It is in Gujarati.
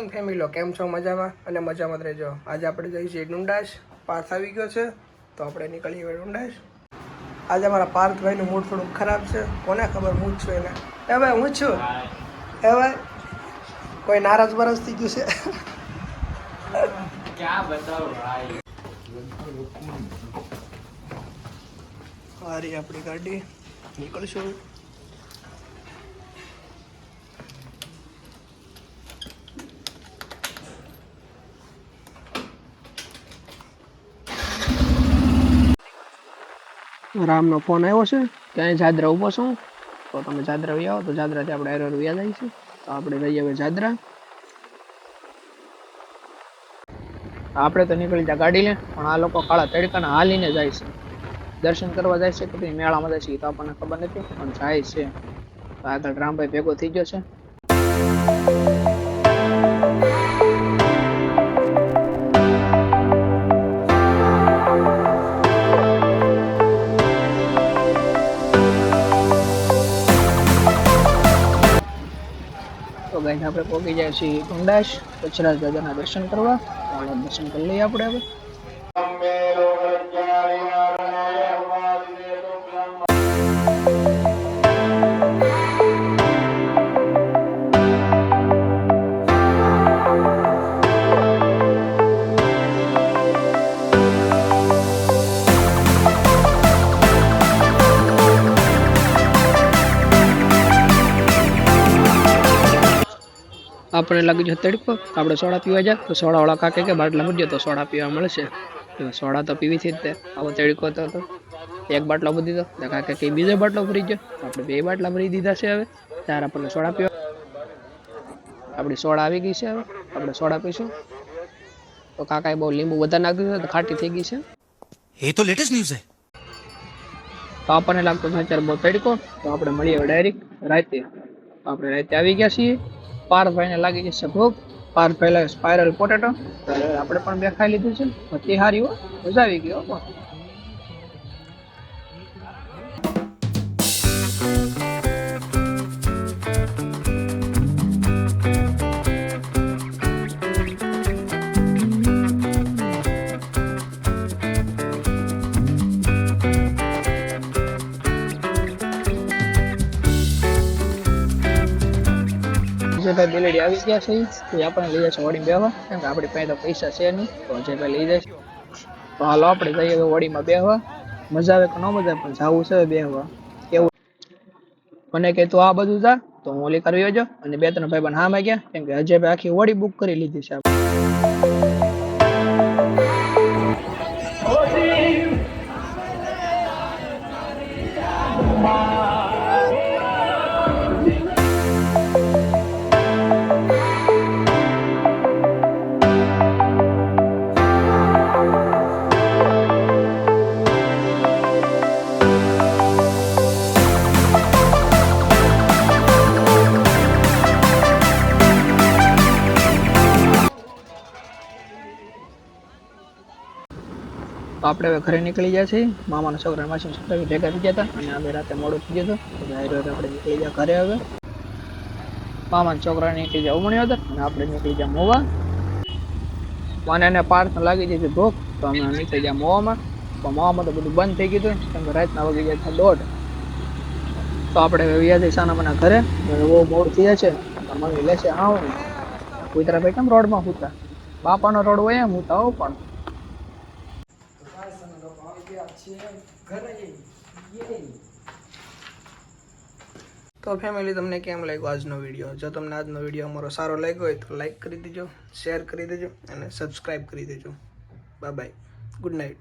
ફેમિલો કેમ છો? મજામાં અને મજામાં રહેજો. આજે આપણે જઈએ છીએ ડુંડાસ. પાર્થ આવી ગયો છે તો આપણે નીકળીએ હવે ડુંડાસ. આજે અમારા પાર્થભાઈનું મૂડ થોડુંક ખરાબ છે. કોને ખબર હું જ છું એને. એ ભાઈ હું જ છું. એ ભાઈ કોઈ નારાજ બરાજ થઈ ગયું છે? ક્યાં બતાવો ભાઈ. આ રહી આપણી ગાડી, નીકળશું. રામનો ફોન આવ્યો છે કે અહીં જાદરા ઊભો છું, તો તમે જાદરા આવી આવો. તો જાદરાથી આપણે એરર વ્યા જાય છે. તો આપણે જઈએ હવે જાદરા. આપણે તો નીકળી જાય ગાડી લે, પણ આ લોકો કાળા તડકાના હાલીને જાય છે. દર્શન કરવા જાય છે કે પછી મેળામાં જાય છે તો આપણને ખબર નથી, પણ જાય છે. તો આગળ રામભાઈ ભેગો થઈ ગયો છે. તો ગાઈસ આપણે પહોંચી જાય છીએ ડુંડાસ પચરાજ દાદાના દર્શન કરવા. દર્શન કરી લઈએ આપણે હવે. આપણે લાગી જાય તડકો, આપણે સોડા પીવા જાય તો સોડાવાળા કાકે કે બાટલા મૂકજો તો સોડા પીવા મળશે. સોડા તો પીવી છે જ તે. આવો તડકો તો એક બાટલો ભરી દીધો. કાકે કે બીજો બાટલો ભરી ગયો. આપણે બે બાટલા ભરી દીધા છે. હવે ત્યારે આપણને સોડા પીવા. આપણી સોડા આવી ગઈ છે. હવે આપણે સોડા પીશું. તો કાકાએ બહુ લીંબુ વધારે નાખી દીધું તો ખાટી થઈ ગઈ છે. એ તો લેટેસ્ટ ન્યૂઝ છે. તો આપણને લાગતો છે અત્યારે બહુ તડકો, તો આપણે મળીએ હવે ડાયરેક્ટ રાતે. આપણે રાતે આવી ગયા છીએ. પાર્થભાઈને લાગી જશે ભૂખ. પાર્થભાઈ સ્પાઇરલ પોટેટો આપણે પણ બે ખાઈ લીધું છે. તે હારી હો, મજા આવી ગઈ હો. અજયભાઈ બેલેડી આવી ગયા છે. તો આપણને લઈ જશે હોડી બેહવા, કેમ કે આપણી પાસે તો પૈસા છે નહીં. તો અજયભાઈ લઈ જશે. તો હાલો આપણે જઈએ હોડીમાં બેહવા. મજા આવે કે ન મજા આવે, પણ જવું છે બેહવા. કેવું મને કે તું આ બધું જા, તો હું ઓલી કરવી જો. અને બે ત્રણ ભાઈ પણ હામાં ગયા, કેમ કે અજયભાઈ આખી હોડી બુક કરી લીધી છે. તો આપણે હવે ઘરે નીકળી ગયા છીએ. મામાના છોકરા માસી છોકરા ભેગા થઈ ગયા હતા અને અમે રાતે મોડું થઈ ગયું હતું. આપણે નીકળી ગયા ઘરે. હવે મામાના છોકરા નીકળી ગયા ઉમણિયોદર અને આપણે નીકળી ગયા મોવા. મને એને પાર્થ લાગી જઈ ભૂખ, તો અમે નીકળી ગયા મોવામાં. તો મોવામાં તો બધું બંધ થઈ ગયું હતું, કેમ કે રાતના વાગી ગયા હતા 1:30. તો આપણે વ્યા જઈ સાનામાના ઘરે. બહુ મોડું થઈ જાય છે. મમ્મી લેશે હા કુતરા ભાઈ કેમ રોડમાં સૂતા? બાપાનો રોડ હોય એમ સૂતા હો. પણ તો ફેમિલી, તમને કેમ લાગ્યો આજનો વિડીયો? જો તમને આજનો વિડીયો અમારો સારો લાગ્યો હોય તો લાઈક કરી દેજો, શેર કરી દેજો અને સબસ્ક્રાઈબ કરી દેજો. Bye bye, good night.